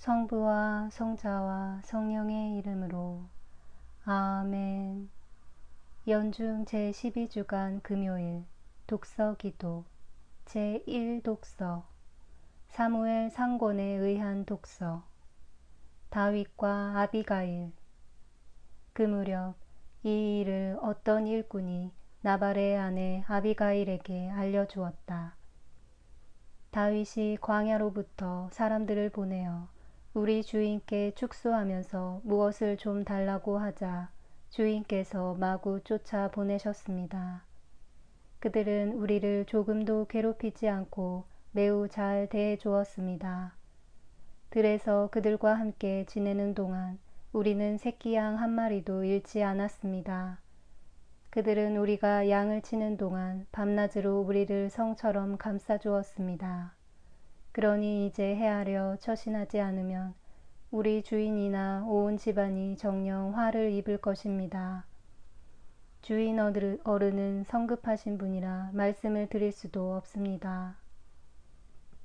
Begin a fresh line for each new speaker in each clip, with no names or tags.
성부와 성자와 성령의 이름으로 아멘. 연중 제12주간 금요일 독서기도 제1독서 사무엘 상권에 의한 독서 다윗과 아비가일. 그 무렵 이 일을 어떤 일꾼이 나발의 아내 아비가일에게 알려주었다. 다윗이 광야로부터 사람들을 보내어 우리 주인께 축소하면서 무엇을 좀 달라고 하자 주인께서 마구 쫓아 보내셨습니다. 그들은 우리를 조금도 괴롭히지 않고 매우 잘 대해 주었습니다. 들에서 그들과 함께 지내는 동안 우리는 새끼 양 한 마리도 잃지 않았습니다. 그들은 우리가 양을 치는 동안 밤낮으로 우리를 성처럼 감싸주었습니다. 그러니 이제 헤아려 처신하지 않으면 우리 주인이나 온 집안이 정녕 화를 입을 것입니다. 주인 어른은 성급하신 분이라 말씀을 드릴 수도 없습니다.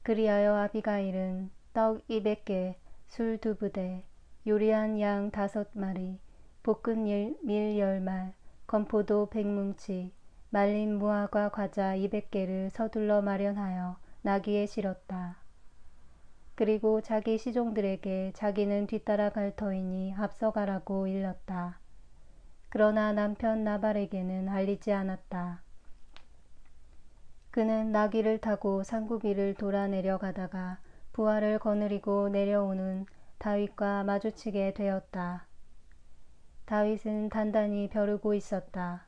그리하여 아비가일은 떡 200개, 술 2부대, 요리한 양 5마리, 볶은 밀 10말, 건포도 100뭉치, 말린 무화과 과자 200개를 서둘러 마련하여 나귀에 실었다. 그리고 자기 시종들에게 자기는 뒤따라 갈 터이니 앞서가라고 일렀다. 그러나 남편 나발에게는 알리지 않았다. 그는 나귀를 타고 산고비를 돌아 내려가다가 부하를 거느리고 내려오는 다윗과 마주치게 되었다. 다윗은 단단히 벼르고 있었다.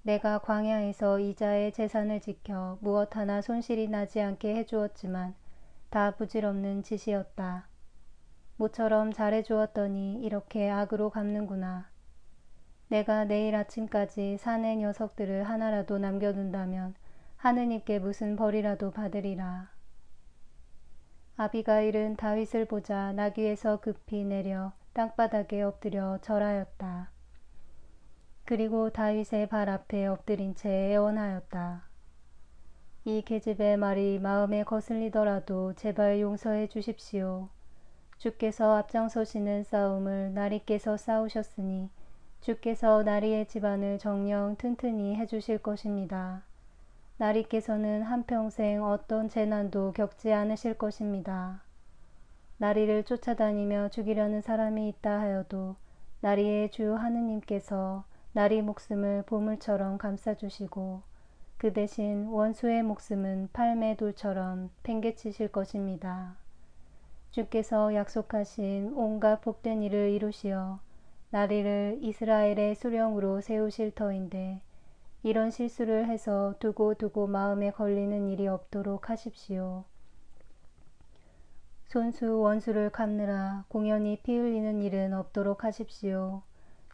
내가 광야에서 이자의 재산을 지켜 무엇 하나 손실이 나지 않게 해주었지만 다 부질없는 짓이었다. 모처럼 잘해주었더니 이렇게 악으로 갚는구나. 내가 내일 아침까지 사내 녀석들을 하나라도 남겨둔다면 하느님께 무슨 벌이라도 받으리라. 아비가일은 다윗을 보자 나귀에서 급히 내려 땅바닥에 엎드려 절하였다. 그리고 다윗의 발 앞에 엎드린 채 애원하였다. 이 계집의 말이 마음에 거슬리더라도 제발 용서해 주십시오. 주께서 앞장서시는 싸움을 나리께서 싸우셨으니 주께서 나리의 집안을 정녕 튼튼히 해주실 것입니다. 나리께서는 한평생 어떤 재난도 겪지 않으실 것입니다. 나리를 쫓아다니며 죽이려는 사람이 있다 하여도 나리의 주 하느님께서 나리 목숨을 보물처럼 감싸주시고 그 대신 원수의 목숨은 팔매돌처럼 팽개치실 것입니다. 주께서 약속하신 온갖 복된 일을 이루시어 나리를 이스라엘의 수령으로 세우실 터인데 이런 실수를 해서 두고 마음에 걸리는 일이 없도록 하십시오. 손수 원수를 갚느라 공연히 피 흘리는 일은 없도록 하십시오.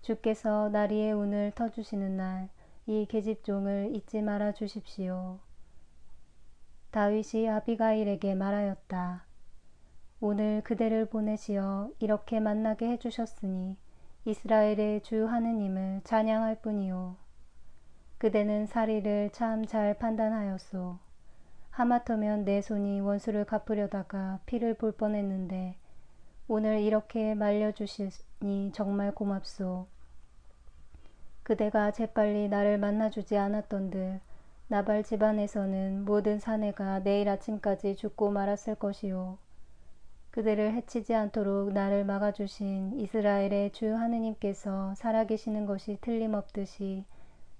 주께서 나리의 운을 터주시는 날 이 계집종을 잊지 말아 주십시오. 다윗이 아비가일에게 말하였다. 오늘 그대를 보내시어 이렇게 만나게 해주셨으니 이스라엘의 주 하느님을 찬양할 뿐이요. 그대는 사리를 참 잘 판단하였소. 하마터면 내 손이 원수를 갚으려다가 피를 볼 뻔했는데 오늘 이렇게 말려주시니 정말 고맙소. 그대가 재빨리 나를 만나주지 않았던들 나발 집안에서는 모든 사내가 내일 아침까지 죽고 말았을 것이요. 그대를 해치지 않도록 나를 막아주신 이스라엘의 주 하느님께서 살아계시는 것이 틀림없듯이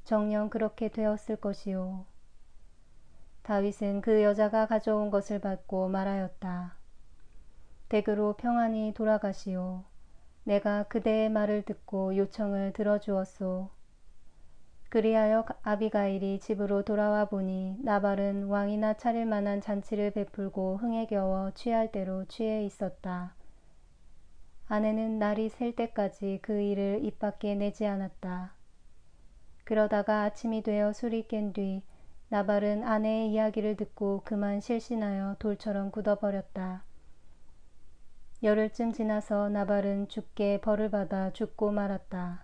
정녕 그렇게 되었을 것이요. 다윗은 그 여자가 가져온 것을 받고 말하였다. 댁으로 평안히 돌아가시오. 내가 그대의 말을 듣고 요청을 들어주었소. 그리하여 아비가일이 집으로 돌아와 보니 나발은 왕이나 차릴 만한 잔치를 베풀고 흥에 겨워 취할 대로 취해 있었다. 아내는 날이 셀 때까지 그 일을 입 밖에 내지 않았다. 그러다가 아침이 되어 술이 깬 뒤 나발은 아내의 이야기를 듣고 그만 실신하여 돌처럼 굳어버렸다. 열흘쯤 지나서 나발은 주께 벌을 받아 죽고 말았다.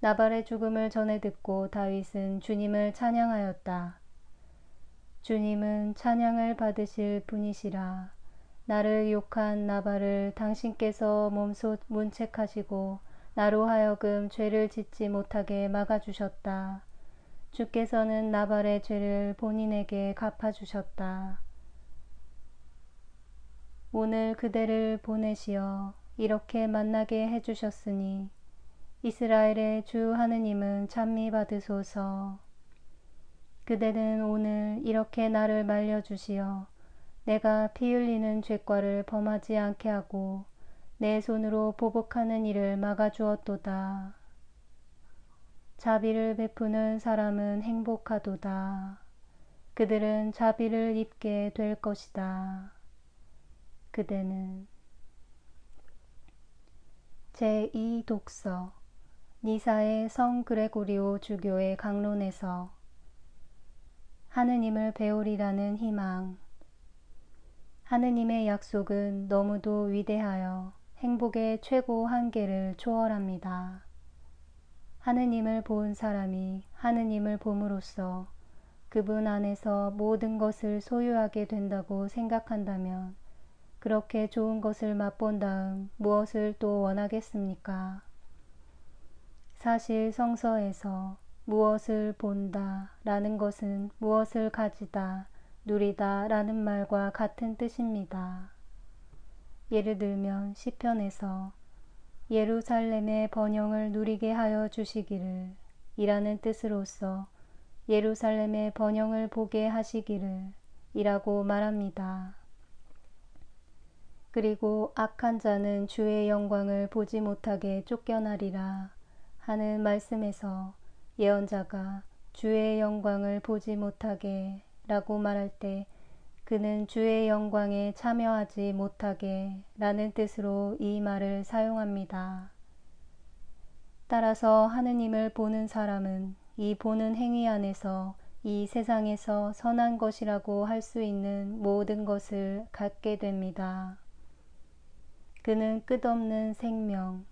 나발의 죽음을 전해 듣고 다윗은 주님을 찬양하였다. 주님은 찬양을 받으실 분이시라. 나를 욕한 나발을 당신께서 몸소 문책하시고 나로 하여금 죄를 짓지 못하게 막아주셨다. 주께서는 나발의 죄를 본인에게 갚아주셨다. 오늘 그대를 보내시어 이렇게 만나게 해주셨으니 이스라엘의 주 하느님은 찬미 받으소서. 그대는 오늘 이렇게 나를 말려주시어 내가 피 흘리는 죄과를 범하지 않게 하고 내 손으로 보복하는 일을 막아주었도다. 자비를 베푸는 사람은 행복하도다. 그들은 자비를 입게 될 것이다. 그대는 제2독서 니사의 성 그레고리오 주교의 강론에서 하느님을 배우리라는 희망. 하느님의 약속은 너무도 위대하여 행복의 최고 한계를 초월합니다. 하느님을 본 사람이 하느님을 봄으로써 그분 안에서 모든 것을 소유하게 된다고 생각한다면 그렇게 좋은 것을 맛본 다음 무엇을 또 원하겠습니까? 사실 성서에서 무엇을 본다 라는 것은 무엇을 가지다, 누리다 라는 말과 같은 뜻입니다. 예를 들면 시편에서 예루살렘의 번영을 누리게 하여 주시기를 이라는 뜻으로서 예루살렘의 번영을 보게 하시기를 이라고 말합니다. 그리고 악한 자는 주의 영광을 보지 못하게 쫓겨나리라 하는 말씀에서 예언자가 주의 영광을 보지 못하게 라고 말할 때 그는 주의 영광에 참여하지 못하게 라는 뜻으로 이 말을 사용합니다. 따라서 하느님을 보는 사람은 이 보는 행위 안에서 이 세상에서 선한 것이라고 할 수 있는 모든 것을 갖게 됩니다. 그는 끝없는 생명,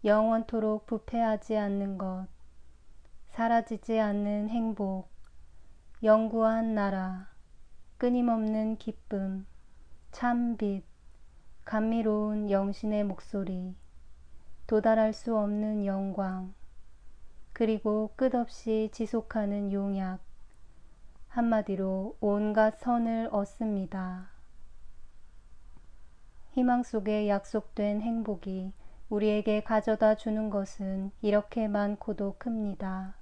영원토록 부패하지 않는 것, 사라지지 않는 행복, 영구한 나라, 끊임없는 기쁨, 참 빛, 감미로운 영신의 목소리, 도달할 수 없는 영광, 그리고 끝없이 지속하는 용약, 한마디로 온갖 선을 얻습니다. 희망 속에 약속된 행복이 우리에게 가져다 주는 것은 이렇게 많고도 큽니다.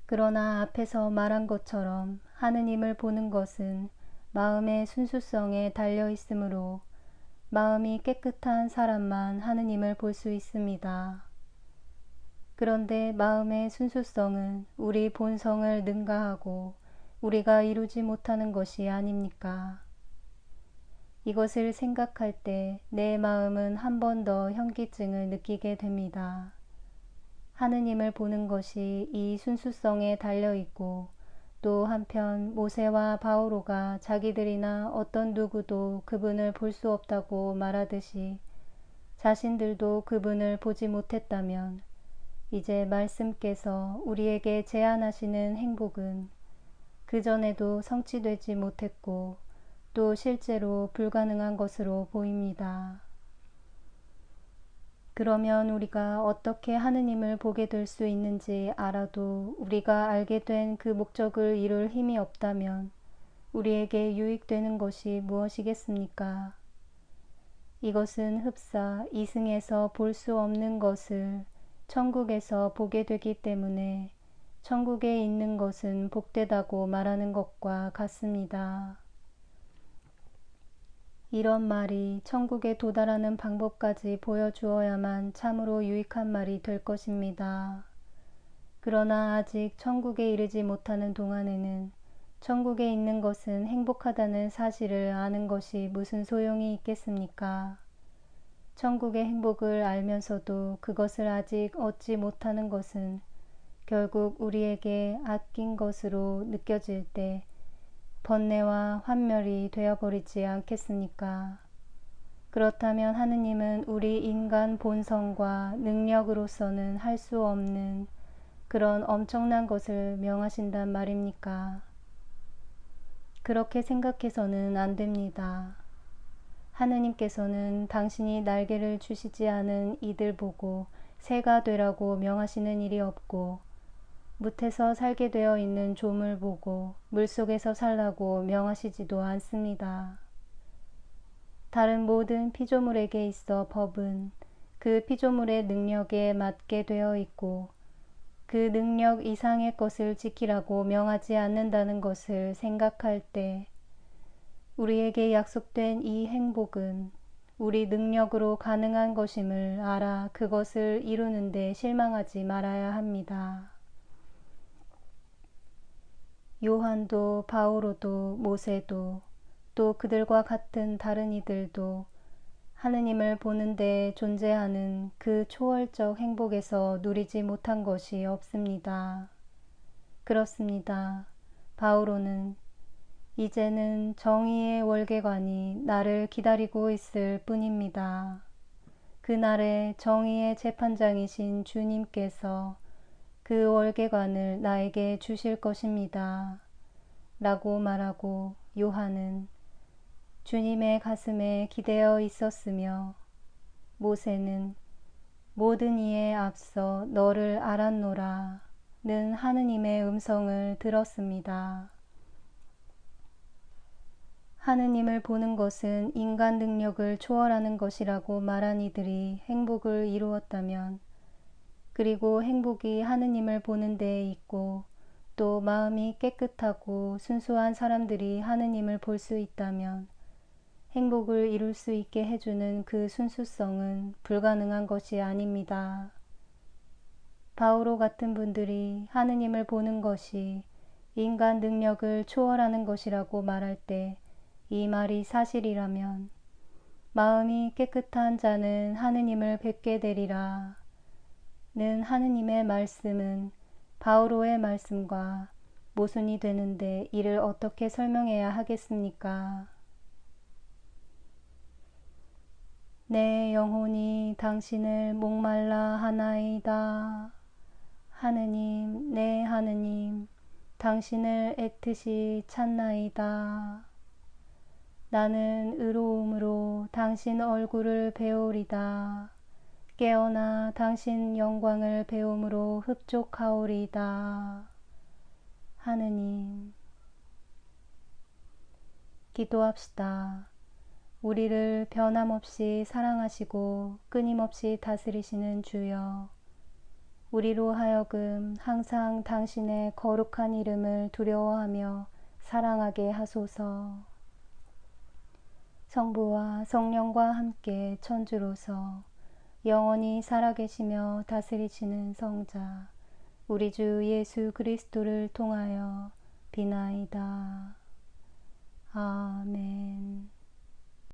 그러나 앞에서 말한 것처럼 하느님을 보는 것은 마음의 순수성에 달려 있으므로 마음이 깨끗한 사람만 하느님을 볼 수 있습니다. 그런데 마음의 순수성은 우리 본성을 능가하고 우리가 이루지 못하는 것이 아닙니까? 이것을 생각할 때 내 마음은 한 번 더 현기증을 느끼게 됩니다. 하느님을 보는 것이 이 순수성에 달려있고 또 한편 모세와 바오로가 자기들이나 어떤 누구도 그분을 볼 수 없다고 말하듯이 자신들도 그분을 보지 못했다면 이제 말씀께서 우리에게 제안하시는 행복은 그전에도 성취되지 못했고 또 실제로 불가능한 것으로 보입니다. 그러면 우리가 어떻게 하느님을 보게 될 수 있는지 알아도 우리가 알게 된 그 목적을 이룰 힘이 없다면 우리에게 유익되는 것이 무엇이겠습니까? 이것은 흡사 이승에서 볼 수 없는 것을 천국에서 보게 되기 때문에 천국에 있는 것은 복되다고 말하는 것과 같습니다. 이런 말이 천국에 도달하는 방법까지 보여주어야만 참으로 유익한 말이 될 것입니다. 그러나 아직 천국에 이르지 못하는 동안에는 천국에 있는 것은 행복하다는 사실을 아는 것이 무슨 소용이 있겠습니까? 천국의 행복을 알면서도 그것을 아직 얻지 못하는 것은 결국 우리에게 아낀 것으로 느껴질 때 번뇌와 환멸이 되어버리지 않겠습니까? 그렇다면 하느님은 우리 인간 본성과 능력으로서는 할 수 없는 그런 엄청난 것을 명하신단 말입니까? 그렇게 생각해서는 안 됩니다. 하느님께서는 당신이 날개를 주시지 않은 이들 보고 새가 되라고 명하시는 일이 없고, 뭇에서 살게 되어 있는 조물 보고 물속에서 살라고 명하시지도 않습니다. 다른 모든 피조물에게 있어 법은 그 피조물의 능력에 맞게 되어 있고, 그 능력 이상의 것을 지키라고 명하지 않는다는 것을 생각할 때, 우리에게 약속된 이 행복은 우리 능력으로 가능한 것임을 알아 그것을 이루는 데 실망하지 말아야 합니다. 요한도 바오로도 모세도 또 그들과 같은 다른 이들도 하느님을 보는 데 존재하는 그 초월적 행복에서 누리지 못한 것이 없습니다. 그렇습니다. 바오로는 이제는 정의의 월계관이 나를 기다리고 있을 뿐입니다. 그날에 정의의 재판장이신 주님께서 그 월계관을 나에게 주실 것입니다. 라고 말하고 요한은 주님의 가슴에 기대어 있었으며, 모세는 모든 이에 앞서 너를 알았노라 는 하느님의 음성을 들었습니다. 하느님을 보는 것은 인간 능력을 초월하는 것이라고 말한 이들이 행복을 이루었다면, 그리고 행복이 하느님을 보는 데에 있고 또 마음이 깨끗하고 순수한 사람들이 하느님을 볼 수 있다면, 행복을 이룰 수 있게 해주는 그 순수성은 불가능한 것이 아닙니다. 바오로 같은 분들이 하느님을 보는 것이 인간 능력을 초월하는 것이라고 말할 때 이 말이 사실이라면, 마음이 깨끗한 자는 하느님을 뵙게 되리라 는 하느님의 말씀은 바오로의 말씀과 모순이 되는데 이를 어떻게 설명해야 하겠습니까? 내 영혼이 당신을 목말라 하나이다. 하느님, 내 하느님, 당신을 애듯이 찾나이다. 나는 의로움으로 당신 얼굴을 배우리다. 깨어나 당신 영광을 배움으로 흡족하오리다. 하느님. 기도합시다. 우리를 변함없이 사랑하시고 끊임없이 다스리시는 주여, 우리로 하여금 항상 당신의 거룩한 이름을 두려워하며 사랑하게 하소서. 성부와 성령과 함께 천주로서 영원히 살아계시며 다스리시는 성자 우리 주 예수 그리스도를 통하여 비나이다. 아멘.